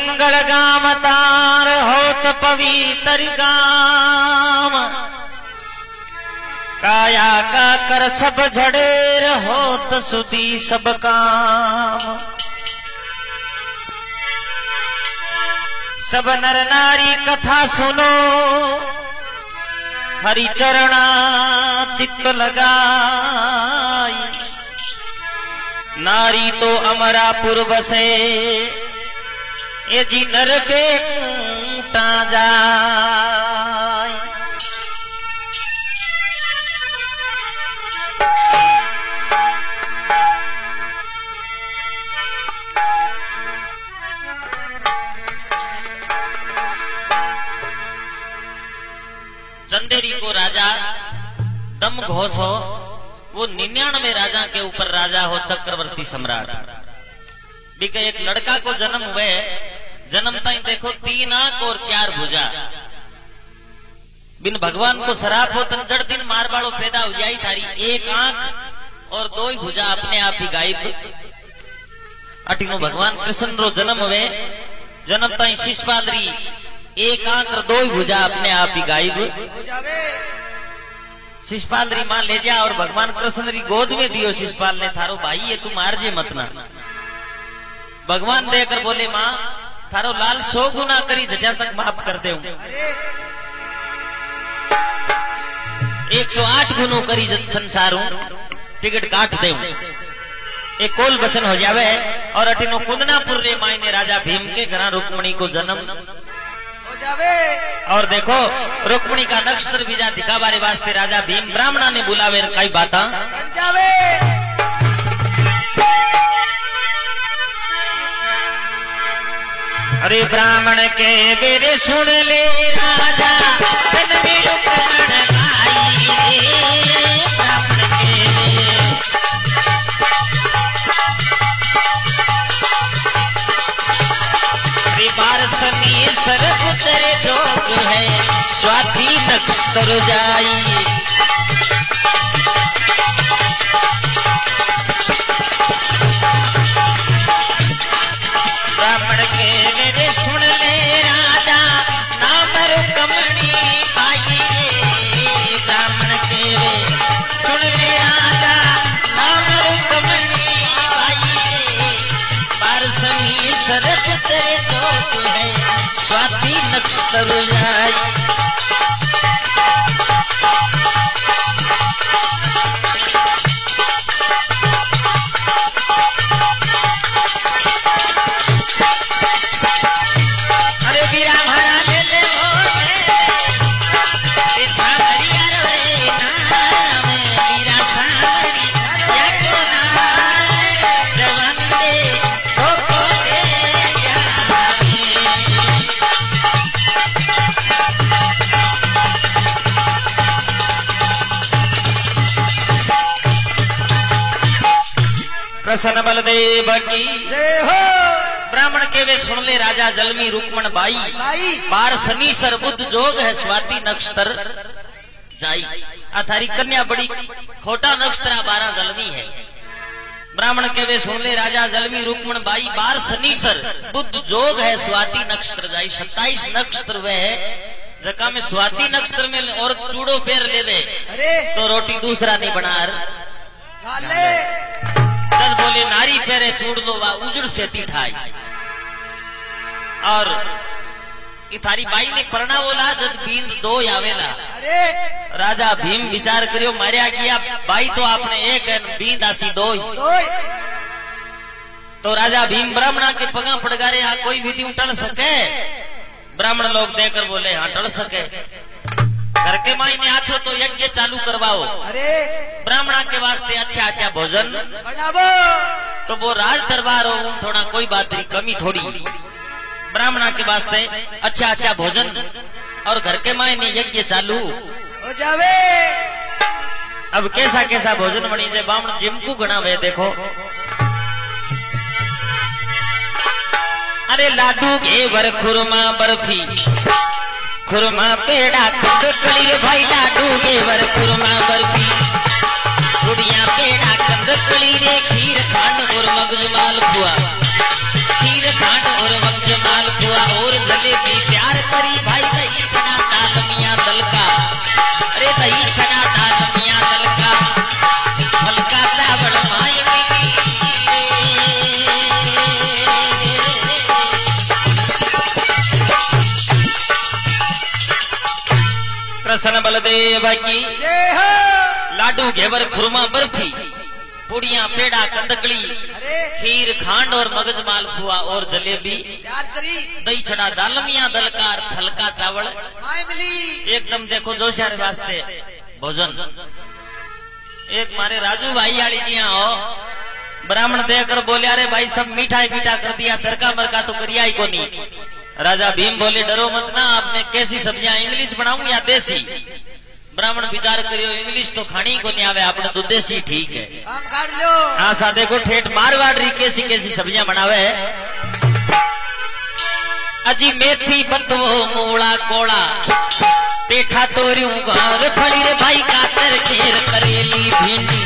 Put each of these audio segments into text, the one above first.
मंगल गाम तार होत पवित्र गाम काया का कर सब झड़ेर होत सुधी सब काम सब नर नारी कथा सुनो हरि चरणा चित्त लगाई नारी तो अमरापुर बसे ये जी नर पे कूटा जाय चंदेरी को राजा दम घोष हो वो 99 राजा के ऊपर राजा हो चक्रवर्ती सम्राट भी के एक लड़का को जन्म हुए जन्म ताई देखो 3 आंख और 4 भुजा बिन भगवान को सराप हो तन जड़ दिन मारवाड़ो पैदा हो जाई थारी 1 आंख और 2 भुजा अपने आप ही गायब अटीनो भगवान कृष्ण रो जन्म हुए जन्म ताई शिशुपालरी 1 आंख और 2 भुजा अपने आप ही गायब हो जावे शिशुपाल री मां ले जा और भगवान कृष्ण री गोद में दियो शिशुपाल ने थारो भाई है तू मारजे मत ना भगवान देकर बोले मां थारो लाल 100 गुना करी जजा तक माफ कर दे 108 गुनो करी संसारू टिकट काट दे एक कोल बचन हो जावे और अटिनो कुंदनापुर रे माई ने राजा भीम के घर रुक्मणी को जन्म हो जावे और देखो रुक्मणी का नक्षत्र बीजा दिखावारे वास्ते राजा भीम ब्राह्मणा ने बुलावे कई बाता जावे अरे ब्राह्मण के बेरे सुन ले राजा तन में रुक्मण आई ब्राह्मण के बारसनी सर उतरे जोग है स्वाति नक्षत्र जाई ब्राह्मण के मेरे सुन ले राजा नाम रुक्मणी आई ब्राह्मण के सुन ले राजा नाम रुक्मणी आई बारसनी सर उतरे जोग है स्वाति नक्षत्र जाई अरे वीरा भरा ले ले वीरा सावरी जवन दे ठोको दे कृष्ण बलदेव की जय हो ब्राह्मण के वे सुन ले राजा जलमी रुक्मण बाई बार शनि सर बुद्ध जोग है स्वाति नक्षत्र जाई अथारी कन्या बड़ी खोटा नक्षत्र 12 जलमी है ब्राह्मण के वे सुन ले राजा जलमी रुक्मण बाई बार शनि सर बुद्ध जोग है स्वाति नक्षत्र जाई 27 नक्षत्र वे है जका में स्वाति नक्षत्र में और चूड़ो पैर लेवे तो रोटी दूसरा नहीं बना जब बोले नारी पैरे चूड़ लो वा उजड़ से ठाई और इथारी बाई ने परणा बोला जब बींद 2 आवेला राजा भीम विचार करियो मारिया किया बाई तो आपने एक बींद आसी 2 तो राजा भीम ब्राह्मणा के पगा पड़गारे आ कोई विधि टल सके ब्राह्मण लोग देकर बोले हाँ टल सके घर के माई ने आछो तो यज्ञ चालू करवाओ ब्राह्मणा के वास्ते अच्छा अच्छा भोजन बनावो तो वो राज दरबार हो थोड़ा कोई बात नहीं कमी थोड़ी ब्राह्मणा के वास्ते अच्छा अच्छा भोजन और घर के माई ने यज्ञ चालू हो जावे अब कैसा कैसा भोजन बनी से ब्राह्मण जिमकू गणावे देखो अरे लाडू घेवर खुरमा बर्फी खुरमा पेड़ा कंदकली भाई लाडू घेवर खुरमा बर्फी गुड़िया पेड़ा कंदकली रे खीर खांड और मगज मालपुआ खीर खांड और मगज मालपुआ बलदेव की लाडू घेवर खुरमा बर्फी पूड़ियाँ पेड़ा कंदकड़ी खीर खांड और मगज मालपुआ और जलेबी दही छड़ा दालमिया दलकार हल्का चावल एकदम देखो जोशियार वास्ते भोजन। एक मारे राजू भाई आली जी हो ब्राह्मण देकर बोले अरे भाई सब मीठा ही मीठा कर दिया तड़का मरका तो करिया ही को नहीं। राजा भीम बोले डरो मत ना आपने कैसी सब्जियां इंग्लिश बनाऊं या देसी। ब्राह्मण विचार करियो इंग्लिश तो खानी को नहीं आवे आपने तो देसी ठीक है। हाँ सा देखो ठेठ मारवाड़ी कैसी कैसी सब्जियां बनावे। अजी मेथी बतवो मूला कोड़ा पेठा तोरियूं घर फली रे भाई कातर केर करेली भिंडी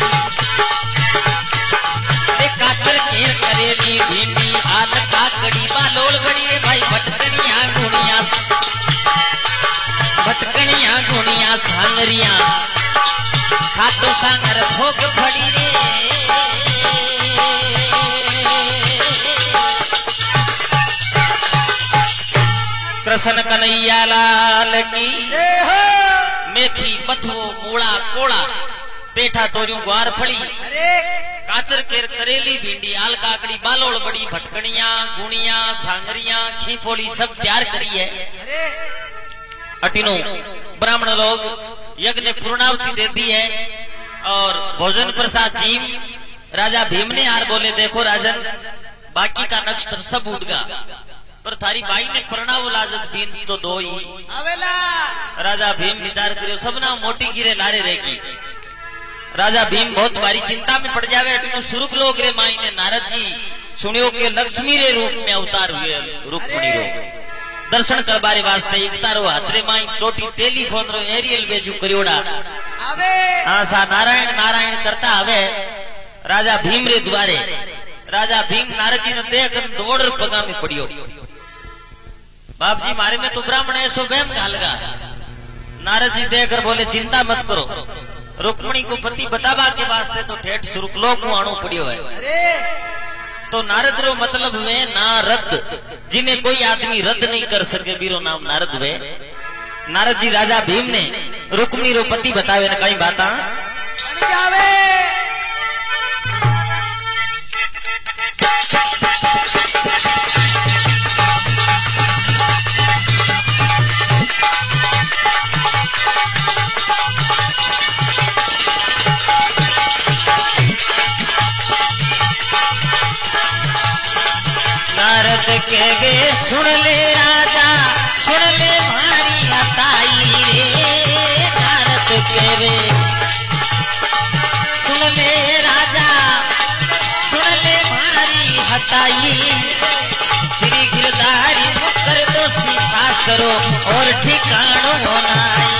कातर केर करेली भिंडी आल काकड़ी बालोल बड़ी रे भाई भटकनिया गुनिया सांगरिया खातो सांगर भोग फड़ी रे। कृष्ण कन्हैया लाल की मेथी बथुओ मूड़ा कोड़ा पेठा तोरियूं ग्वार फड़ी काचर केर करेली भिंडी आल काकड़ी बालोड़ बड़ी भटकनिया गुणिया सांगरिया खीपोली सब तैयार करी है। अटिनो ब्राह्मण लोग यज्ञ ने पूर्णावती दे दी है और भोजन प्रसाद जीव राजा भीम ने यार बोले देखो राजन बाकी का नक्षत्र सब उड़ गा पर थारी बाई ने प्रणाव लाजत बीन तो दो ही आवेला। राजा भीम विचार करियो सबना मोटी गिरे लारे रहेगी। राजा भीम बहुत बारी चिंता में पड़ जावे। अटिनो सुरुक लोग रे माई ने नारद जी सुनियो के लक्ष्मी रे रूप में अवतार हुए रुक्मणी रो दर्शन करवारे वास्ते एकतारो हाथरे माई चोटी टेलीफोन रो एरियल बेजू करियोड़ा आवे। हाँ सा नारायण नारायण करता हवे राजा भीम रे द्वारे। राजा भीम नारद जी ने देख दौड़ पगा में पड़ियो। बाप जी मारे में तो ब्राह्मण ऐसो वहम घालगा। नारद जी देखकर बोले चिंता मत करो रुक्मणी को पति बतावा के वास्ते तो ठेठ सुरुकलोक में आनो पड़ियो है। तो नारद रो मतलब वे नारद जिन्हें कोई आदमी रद्द नहीं कर सके बीरो नाम नारद वे। नारद जी राजा भीम ने रुक्मणी रो पति बतावे न कई बाता नारद के वे सुन ले राजा सुन ले भारी हताई रे। नारद के वे सुन ले राजा सुन ले भारी हताई श्री गिरधारी मुकर दो सीता करो और ठिकानो नाई।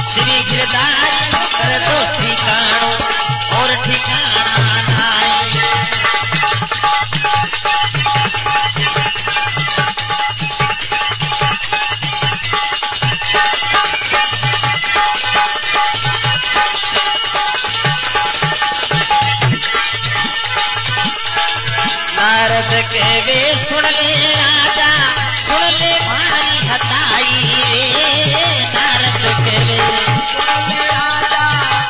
श्री गिरधारी मुकर दो ठिकानो और ठिकाना नाई। नारद के वे सुन ले राजा सुन ले भारी हताई रे। नारद के वे सुन ले राजा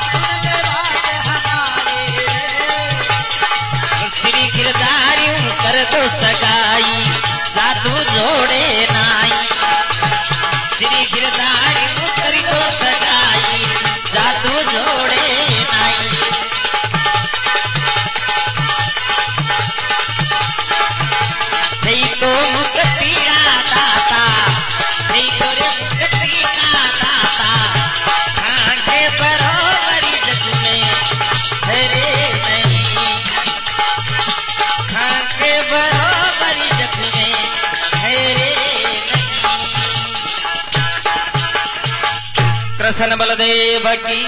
सुन ले भारी हताई रे। श्री गिरधारी कर दो सगाई जादू जोड़े नाई। श्री गिरधारी कर दो सगाई जादू जोड़े नाई। तो मुक्ति का दाता नहीं तो रे मुक्ति का दाता आंखे बरोबरी जग में हरे नहीं। आंखे बरोबरी जग में हरे नहीं। कृष्ण बलदेव की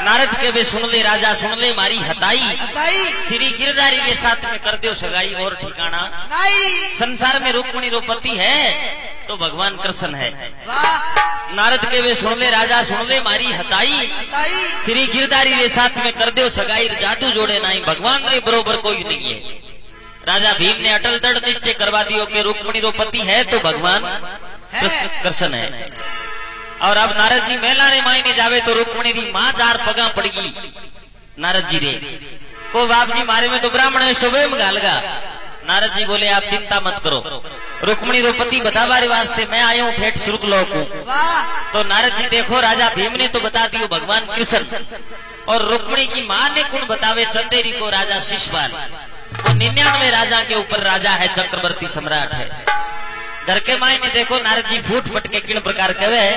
नारद के वे सुन ले राजा सुन ले मारी हताई श्री गिरधारी के साथ में कर दो सगाई और ठिकाना नहीं। संसार में रुक्मणी रो पति है तो भगवान कृष्ण है। नारद के वे सुन ले राजा सुन ले मारी हताई श्री गिरधारी के साथ में कर दो सगाई जादू जोड़े नहीं। भगवान रे बरोबर कोई नहीं है। राजा भीम ने अटल दृढ़ निश्चय करवा दियो कि रुक्मणी रो पति है तो भगवान कृष्ण है। और अब नारद जी मेला रे मायने जावे तो रुक्मणी री मां जार पगा पड़गी नारद जी रे को बाप जी मारे में तो ब्राह्मण शोभे में गालगा। नारद जी बोले आप चिंता मत करो, रुक्मणी रो पति बतावारे वास्ते मैं आया हूँ ठेठ सुर्ग लोक हूँ। तो नारद जी देखो राजा भीम ने तो बता दियो भगवान कृष्ण, और रुक्मणी की मां ने कौन बतावे चंदेरी को राजा शिशुपाल। वो 99 राजा के ऊपर राजा है, चक्रवर्ती सम्राट है। घर के मायने देखो नारद जी फूट पट के किन प्रकार कहे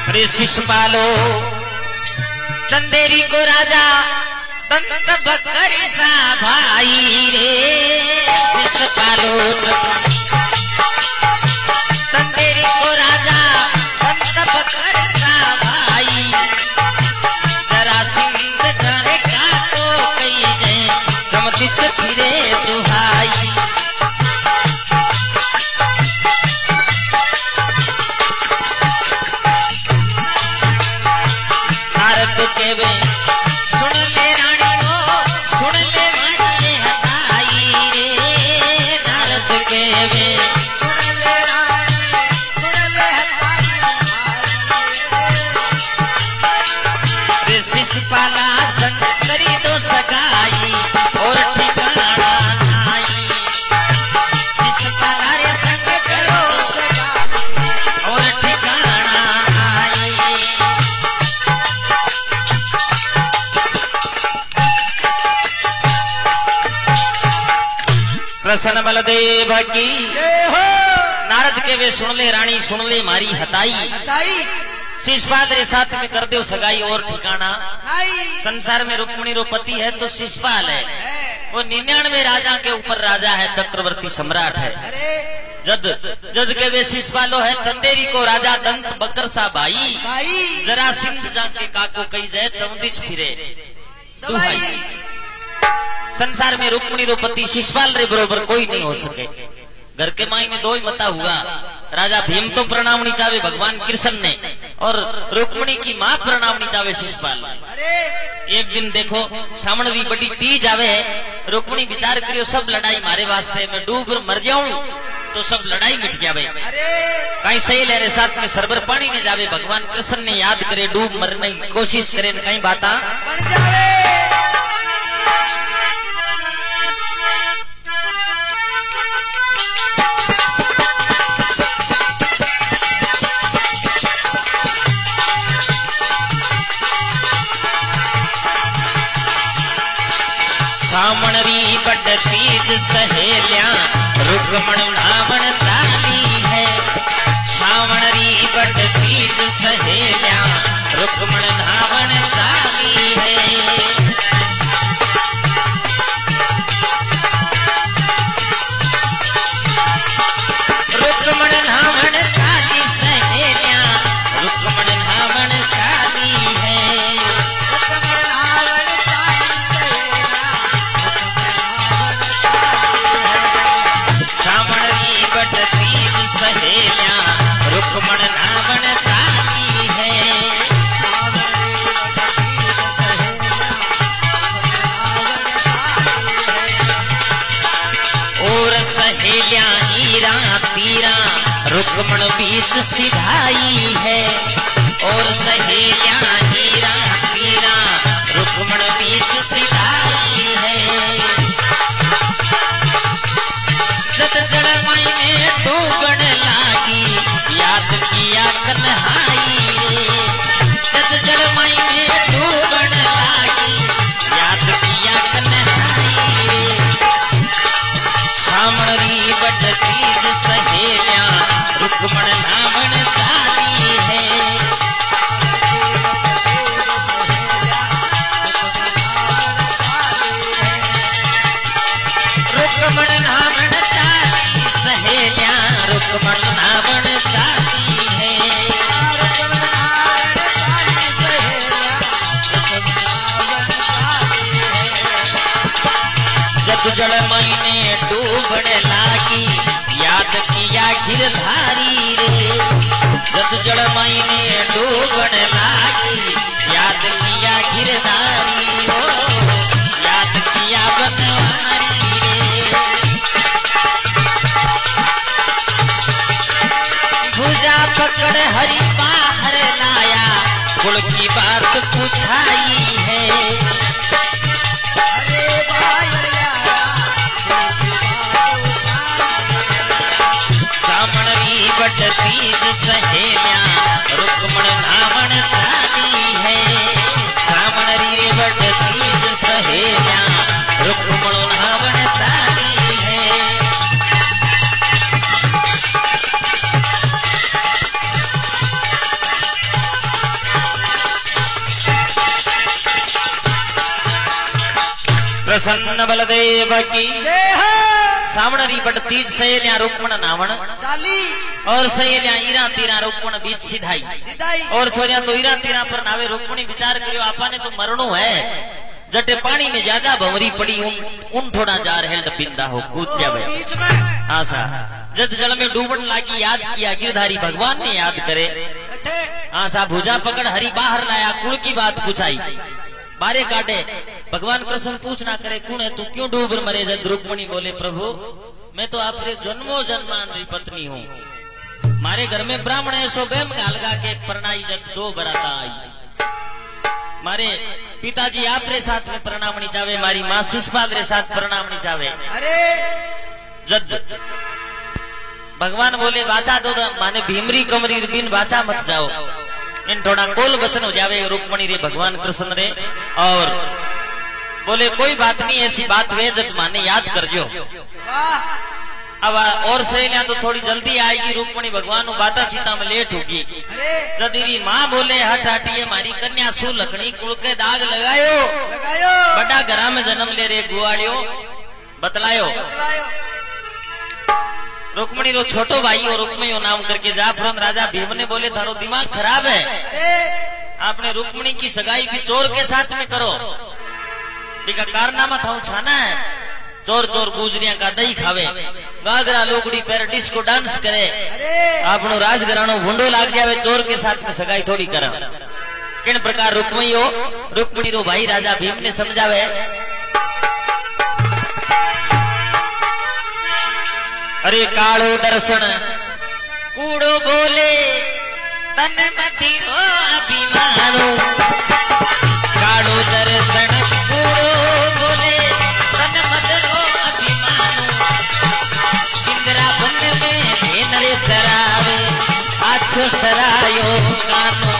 अरे शिशुपालो चंदेरी को राजा दंत बकरी सा भाई रे। शिशुपालो चंदेरी को राजा दंत बकरी सा भाई। जरा सिंध जाने का को कही जय चमती से फिरे दुहाई। सुन ले रानी हो सुन ले मारी हताई रे। नारद के वे सुन ले रानी सुन ले हताई। शिशुपाला संग करी दो सगाई और ठिकाना नाई। शिशुपाला रे संग करो सगाई और ठिकाना नाई। कृष्ण बलदेव की नारद के वे सुन ले रानी सुन ले मारी हताई। शिशुपाल रे साथ में कर दो सगाई और ठिकाना। संसार में रुक्मणी रो पति है तो शिशुपाल है, वो 99 राजा के ऊपर राजा है, चक्रवर्ती सम्राट है। जद के वे शिशुपालो है चंदेरी को राजा दंत बकर सा भाई। जरा सिंध जाके काको कही जाए 34 फिरे दुहाई। संसार में रुक्मणी रो पति शिशुपाल रे बरोबर कोई नहीं हो सके। घर के मायने दो ही मता हुआ, राजा भीम तो प्रणाम नहीं चावे भगवान कृष्ण ने, और रुक्मणी की मां प्रणाम नहीं चावे शिशुपाल। एक दिन देखो सामने भी बड़ी तीज आवे, रुक्मणी विचार करियो सब लड़ाई मारे वास्ते मैं डूब मर जाऊं तो सब लड़ाई मिट जावे। कहीं सही ले रहे साथ में सरबर पानी ने जावे, भगवान कृष्ण ने याद करे डूब मरने की कोशिश करे, कहीं बात बन जावे। सामण री बड़ तीज सहेलियां रुक्मण नामण ताली है। सामण री बड़ तीज सहेलियां रुक्मण नामण ताली है। रुक्मण नामण ताली सहेलियां रुक्मण नामण ताली है। सहेलियां रुक्मण नामण ताली है। और सहेलियां हीरा पीरा रुक्मण बीच सिधाई है। और सहेलियां हीरा पीरा रुक्मण बीच सिधाई है। जद जड़ मायने डूबन लागी याद किया कन्हाई रे। जद जड़ मायने डूबन लागी याद किया कन्हाई रे। सामण री बड़ तीज सहेलियां रुक्मण नामण ताली है। रुक्मण नामण सहेलियां रुक्मण नामण ताली है। जब जड़ मायने डूबन लागी याद किया गिरधारी रे। जब जड़ मायने डूबन लागी याद किया गिरधारी हो। याद किया बनवारी रे। कड़ हरि बाहर लाया कुल की बात पूछाई है। सामणरी बट तीज सहेल्या रुक्मण नामण साली है। सामणरी बट तीज सहेल्या रुक्मण नामण साली है। प्रसन्न बलदेव की सामणरी बट तीज सहेल्या रुक्मण नावण चाली और सहेल्या ईरा तीरा रुक्मण बीच सिधाई और छोरिया तो ईरा तीरा पर नावे रुक्मणी विचार करियो आपा ने तो मरणो है। जटे पानी में ज्यादा भंवरी पड़ी उन थोड़ा जार हेल्ड बिंदा हो कूद जावे बीच में। हाँ सा जद जल में डूबन लागी याद किया गिरधारी भगवान ने याद करे। हाँ सा भुजा पकड़ हरि बाहर लाया कुल की बात पूछाई बारे काटे। भगवान कृष्ण पूछना करे कौन है तू क्यों डूब मरे। जब रुक्मणी बोले प्रभु मैं तो आपके जन्मों जन्मान पत्नी हूँ। मारे घर में ब्राह्मण है सो बेम गालगा के प्रणाई जब दो बराता आई। मारे पिताजी आपरे साथ में प्रणामणी चावे मारी माँ शिषपाल रे साथ प्रणामणी चावे। अरे जद भगवान बोले वाचा दो माने भीमरी कमरी बिन वाचा मत जाओ। इन थोड़ा कोल वचन हो जावे रुक्मणी रे भगवान कृष्ण रे और बोले कोई बात नहीं ऐसी बात वे जब माने याद कर जो। अब और सहेलियां तो थोड़ी जल्दी आएगी रुक्मणी भगवान बाता चीता में लेट होगी। जदीरी माँ बोले हट हटिए मारी कन्या सु लखनी कुल के दाग लगायो बड़ा घरा में जन्म ले रे गुआड़ियो बतलायो। रुक्मणी रो छोटो भाई और रुक्मयो नाम करके जाफरन राजा भीम ने बोले थारो दिमाग खराब है। आपने रुक्मणी की सगाई भी चोर के साथ में करो। का कारनामा था छाना है चोर चोर गुजरिया का दही खावे गागरा लोकड़ी पैर डिस्को डांस करे आपनो राजघरानो भूंडो लाग जावे। चोर के साथ में सगाई थोड़ी करा। किन प्रकार रुक्मणी रो भाई राजा भीम ने समझावे। अरे कालो दर्शन कूड़ो बोले तन मदिरो अभिमानो। कालो दर्शन कूड़ो बोले तन मदिरो अभिमानो। इंदिरा बंद में भेन रे चरावे आछो सरायो कानो।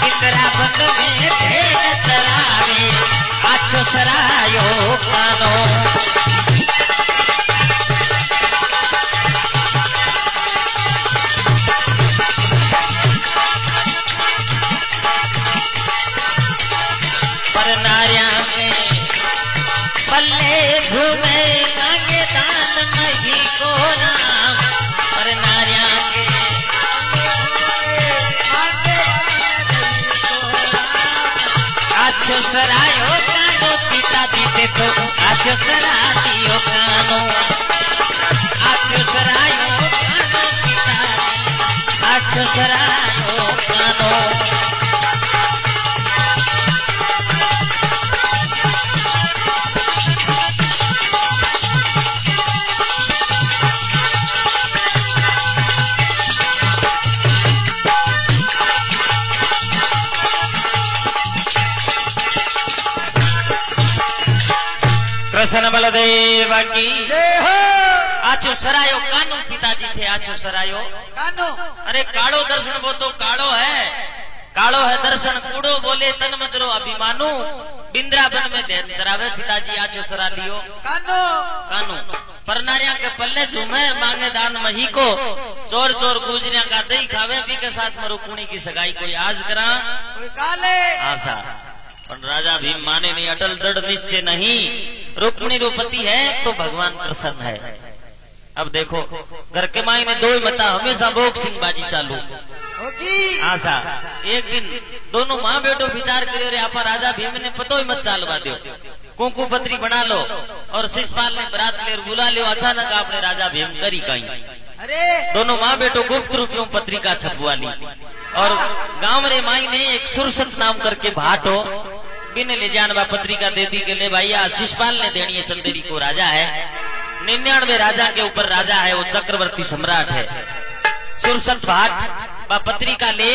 इंदिरा बंद में भेन चरावे आछो सरायो कानो। पल्ले घूमे मांगे दान मही को नाम। पर नारिया के आछो सरायो कानो पिता दीते तो आछो सरा दियो कानो। आछो सरायो कानो पिता आछो सरायो कानो। कृष्ण बलदेव की आछो सरायो कानो पिताजी थे आछो सरायो कानो। अरे कालो दर्शन वो तो कालो है दर्शन कूड़ो बोले तन मदरो अभिमानु। बिंद्रावन में ध्यान करावे पिताजी आछो सरा लियो कानो। पर नारिया के पल्ले झूमे मांगे दान मही को। चोर चोर गुजरिया का दही खावे पी के साथ में रुक्मणी की सगाई कोई आज करा कोई काले आशा। पर राजा भीम माने नहीं अटल दृढ़ निश्चय नहीं। रुक्मणी रूपति है तो भगवान प्रसन्न है। अब देखो घर के माई में दो ही मता हमेशा बॉक्सिंग बाजी चालू आशा। एक दिन दोनों माँ बेटो विचार करे रे आपा राजा भीम ने पतो ही मत चालवा दो कुंकू पत्री बना लो और शिषपाल ने बरात ले बुला लो। अचानक आपने राजा भीम करी कहीं। अरे दोनों माँ बेटो गुप्त रूप में पत्रिका छपवा ली और गांव रे माई ने एक सुरसत नाम करके भाटो बिन ले जानवा पत्रिका दे दी के ले भाई शिषपाल ने देनी है चंदेरी को राजा है 99 राजा के ऊपर राजा है, वो चक्रवर्ती सम्राट है। सुरसत भाट व पत्रिका ले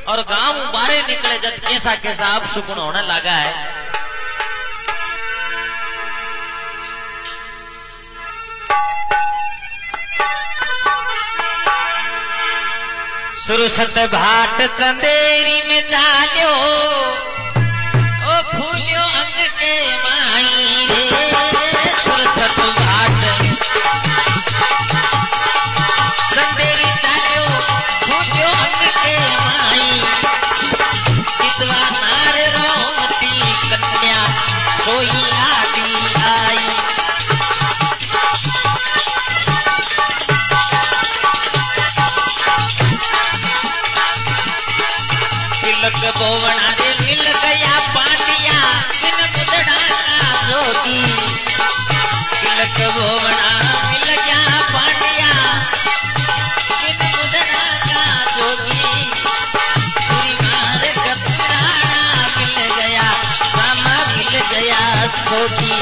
और गांव बारे निकले जब कैसा कैसा अब सुकून होने लगा है। सुरसत भाट चंदेरी में चाल्यो, ओ फूलियो अंग के माई रे। सुरसत भाट चंदेरी चाल्यो, फूलियो अंग के माई। विधवा नार रोमती कन्या सोई आडी आई। तिलक बोवना रे मिल गया पांडिया, बिन मुदड़ा का जोगी। तिलक बोवना मिल गया पांडिया, बिन मुदड़ा का जोगी। पूरी मार कतराना मिल गया, सामा मिल गया सोगी।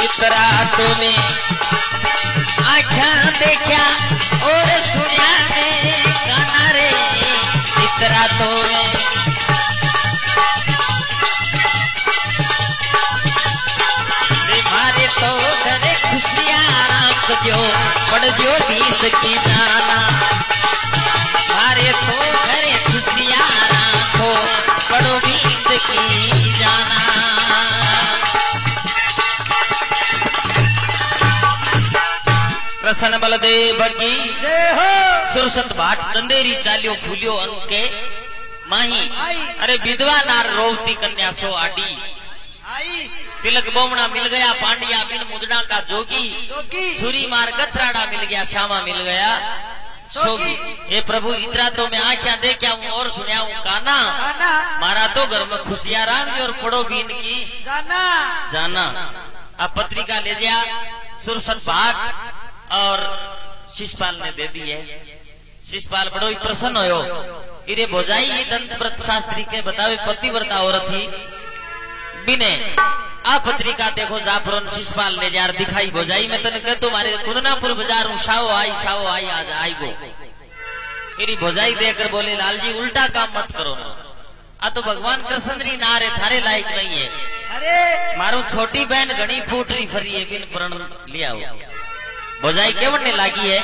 इतरा तूने आँखें देखा और सुना ने गाना रे। इतरा तूने मारे तो घरे खुशियाँ राख जो पड़ जो 20 की जाना। मारे तो घरे खुशियाँ राखो पड़ो 20 की जाना। प्रसन्न बलदेव की जय हो। सुरसत भाट चंदेरी चालियो फूलियो अंग के माही। अरे विधवा नार रोवती कन्या सो आडी आई। तिलक बोमना मिल गया पांडिया, बिन मुदड़ा का जोगी। छुरी मार गथराड़ा मिल गया, श्यामा मिल गया सोगी। हे प्रभु इतना तो मैं आँखें देखा हूँ और सुना हूँ काना। मारा तो घर में खुशियां रांग और पड़ो बीन की जाना। अब पत्रिका ले जा सुरसत भाट और शिषपाल ने दे दी है। शिषपाल बड़ो ही प्रसन्न हो। इरे भोजाई ये दंत शास्त्री के बतावे पतिव्रता औरत ही बिने आ पत्रिका देखो जाफरन शिषपाल ले जार दिखाई भोजाई में तने कह तुम्हारे कुदनापुर बाजार हूँ शाओ आई आज आई गो। इरी भोजाई देकर बोले लालजी उल्टा काम मत करो ना, आ तो भगवान कृष्ण री नारे थारे लायक नहीं है। अरे मारू छोटी बहन घनी फूट रही फरी है, बिन प्रण लिया हो। भोजाई केवड़ने लागी है।